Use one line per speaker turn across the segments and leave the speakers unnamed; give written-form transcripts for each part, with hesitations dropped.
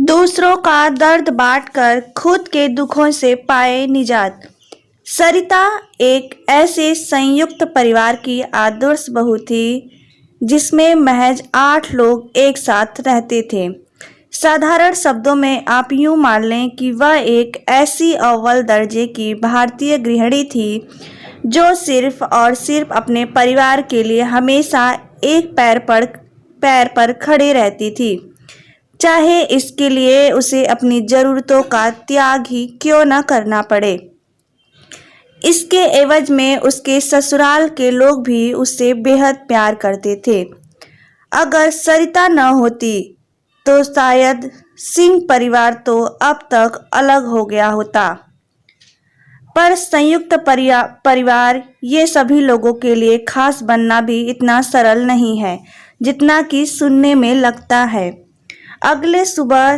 दूसरों का दर्द बांटकर खुद के दुखों से पाए निजात। सरिता एक ऐसे संयुक्त परिवार की आदर्श बहू थी जिसमें महज 8 लोग एक साथ रहते थे। साधारण शब्दों में आप यूं मान लें कि वह एक ऐसी अव्वल दर्जे की भारतीय गृहिणी थी जो सिर्फ और सिर्फ अपने परिवार के लिए हमेशा एक पैर पर खड़े रहती थी, चाहे इसके लिए उसे अपनी ज़रूरतों का त्याग ही क्यों न करना पड़े। इसके एवज में उसके ससुराल के लोग भी उससे बेहद प्यार करते थे। अगर सरिता न होती तो शायद सिंह परिवार तो अब तक अलग हो गया होता। पर संयुक्त परिवार ये सभी लोगों के लिए खास बनना भी इतना सरल नहीं है जितना कि सुनने में लगता है। अगले सुबह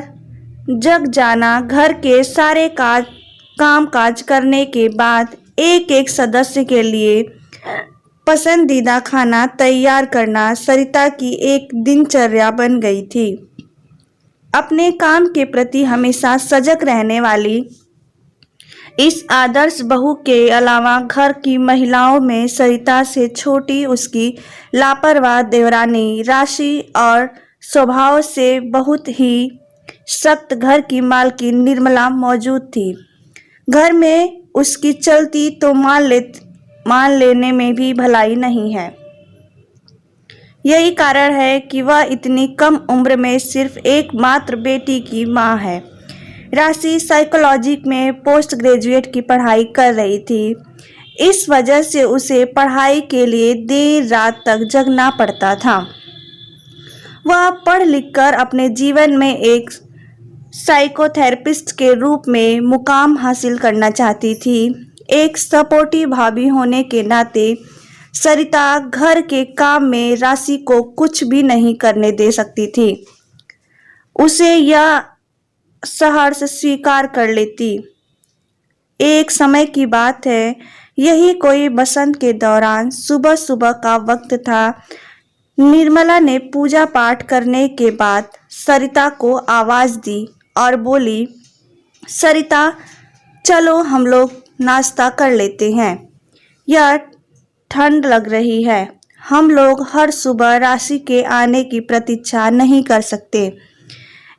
जग जाना, घर के सारे काम काज करने के बाद एक एक सदस्य के लिए पसंदीदा खाना तैयार करना सरिता की एक दिनचर्या बन गई थी। अपने काम के प्रति हमेशा सजग रहने वाली इस आदर्श बहू के अलावा घर की महिलाओं में सरिता से छोटी उसकी लापरवाह देवरानी राशि और स्वभाव से बहुत ही सख्त घर की मालकिन निर्मला मौजूद थी। घर में उसकी चलती तो मान लेने में भी भलाई नहीं है। यही कारण है कि वह इतनी कम उम्र में सिर्फ एकमात्र बेटी की मां है। राशि साइकोलॉजी में पोस्ट ग्रेजुएट की पढ़ाई कर रही थी। इस वजह से उसे पढ़ाई के लिए देर रात तक जगना पड़ता था। वह पढ़ लिखकर अपने जीवन में एक साइकोथेरेपिस्ट के रूप में मुकाम हासिल करना चाहती थी। एक सपोर्टिव भाभी होने के नाते सरिता घर के काम में राशि को कुछ भी नहीं करने दे सकती थी। उसे यह सहर्ष स्वीकार कर लेती। एक समय की बात है, यही कोई बसंत के दौरान सुबह सुबह का वक्त था। निर्मला ने पूजा पाठ करने के बाद सरिता को आवाज दी और बोली, सरिता चलो हम लोग नाश्ता कर लेते हैं। यह ठंड लग रही है। हम लोग हर सुबह राशि के आने की प्रतीक्षा नहीं कर सकते।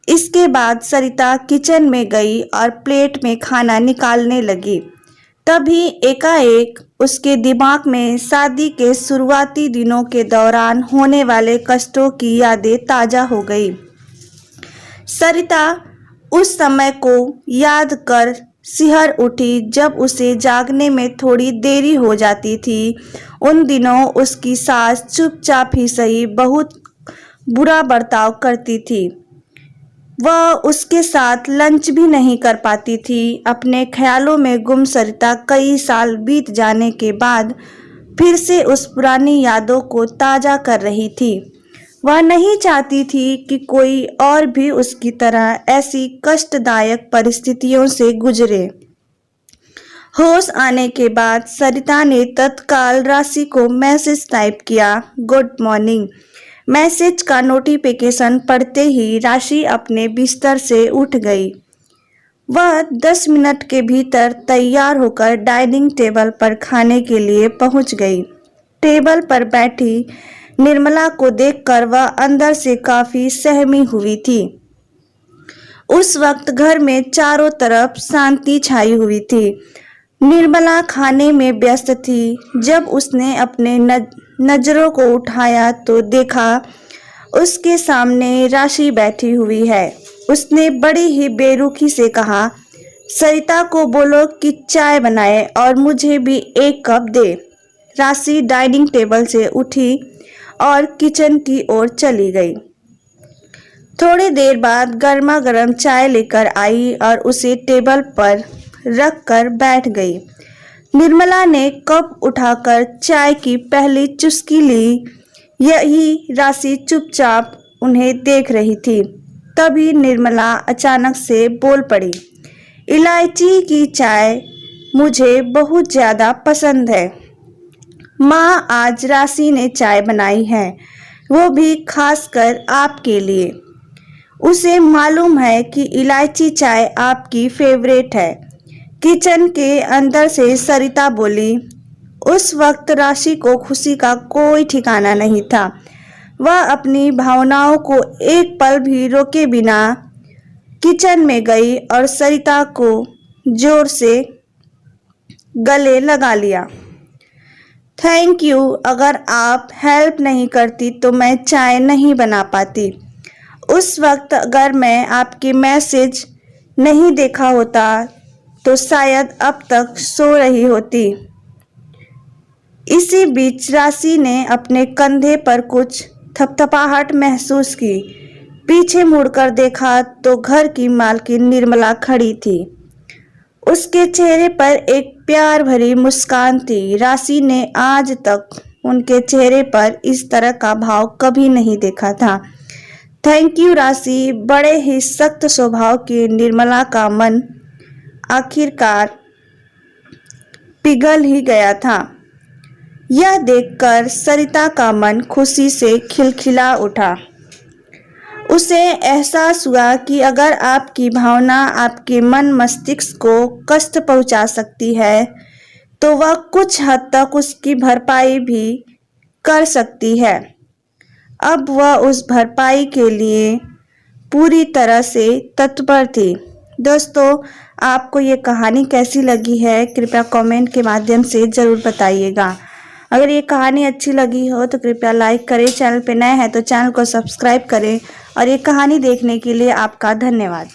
इसके बाद सरिता किचन में गई और प्लेट में खाना निकालने लगी। तभी एकाएक उसके दिमाग में शादी के शुरुआती दिनों के दौरान होने वाले कष्टों की यादें ताज़ा हो गई। सरिता उस समय को याद कर सिहर उठी जब उसे जागने में थोड़ी देरी हो जाती थी। उन दिनों उसकी सास चुपचाप ही सही बहुत बुरा बर्ताव करती थी। वह उसके साथ लंच भी नहीं कर पाती थी। अपने ख्यालों में गुम सरिता कई साल बीत जाने के बाद फिर से उस पुरानी यादों को ताज़ा कर रही थी। वह नहीं चाहती थी कि कोई और भी उसकी तरह ऐसी कष्टदायक परिस्थितियों से गुजरे। होश आने के बाद सरिता ने तत्काल राशि को मैसेज टाइप किया, गुड मॉर्निंग। मैसेज का नोटिफिकेशन पढ़ते ही राशि अपने बिस्तर से उठ गई। वह 10 मिनट के भीतर तैयार होकर डाइनिंग टेबल पर खाने के लिए पहुंच गई। टेबल पर बैठी निर्मला को देखकर वह अंदर से काफी सहमी हुई थी। उस वक्त घर में चारों तरफ शांति छाई हुई थी। निर्मला खाने में व्यस्त थी। जब उसने अपने नजरों को उठाया तो देखा उसके सामने राशि बैठी हुई है। उसने बड़ी ही बेरुखी से कहा, सरिता को बोलो कि चाय बनाए और मुझे भी एक कप दे। राशि डाइनिंग टेबल से उठी और किचन की ओर चली गई। थोड़ी देर बाद गर्मा गर्म चाय लेकर आई और उसे टेबल पर रख कर बैठ गई। निर्मला ने कप उठाकर चाय की पहली चुस्की ली। यही राशि चुपचाप उन्हें देख रही थी। तभी निर्मला अचानक से बोल पड़ी, इलायची की चाय मुझे बहुत ज़्यादा पसंद है। माँ, आज राशि ने चाय बनाई है, वो भी खासकर आपके लिए। उसे मालूम है कि इलायची चाय आपकी फेवरेट है। किचन के अंदर से सरिता बोली। उस वक्त राशि को खुशी का कोई ठिकाना नहीं था। वह अपनी भावनाओं को एक पल भी रोके बिना किचन में गई और सरिता को जोर से गले लगा लिया। थैंक यू, अगर आप हेल्प नहीं करती तो मैं चाय नहीं बना पाती। उस वक्त अगर मैं आपके मैसेज नहीं देखा होता तो शायद अब तक सो रही होती। इसी बीच राशि ने अपने कंधे पर कुछ थपथपाहट महसूस की। पीछे मुड़कर देखा तो घर की मालकिन निर्मला खड़ी थी। उसके चेहरे पर एक प्यार भरी मुस्कान थी। राशि ने आज तक उनके चेहरे पर इस तरह का भाव कभी नहीं देखा था। थैंक यू राशि। बड़े ही सख्त स्वभाव की निर्मला का मन आखिरकार पिघल ही गया था। यह देखकर सरिता का मन खुशी से खिलखिला उठा। उसे एहसास हुआ कि अगर आपकी भावना आपके मन मस्तिष्क को कष्ट पहुंचा सकती है तो वह कुछ हद तक उसकी भरपाई भी कर सकती है। अब वह उस भरपाई के लिए पूरी तरह से तत्पर थी। दोस्तों, आपको ये कहानी कैसी लगी है कृपया कमेंट के माध्यम से ज़रूर बताइएगा। अगर ये कहानी अच्छी लगी हो तो कृपया लाइक करें। चैनल पे नए हैं तो चैनल को सब्सक्राइब करें और ये कहानी देखने के लिए आपका धन्यवाद।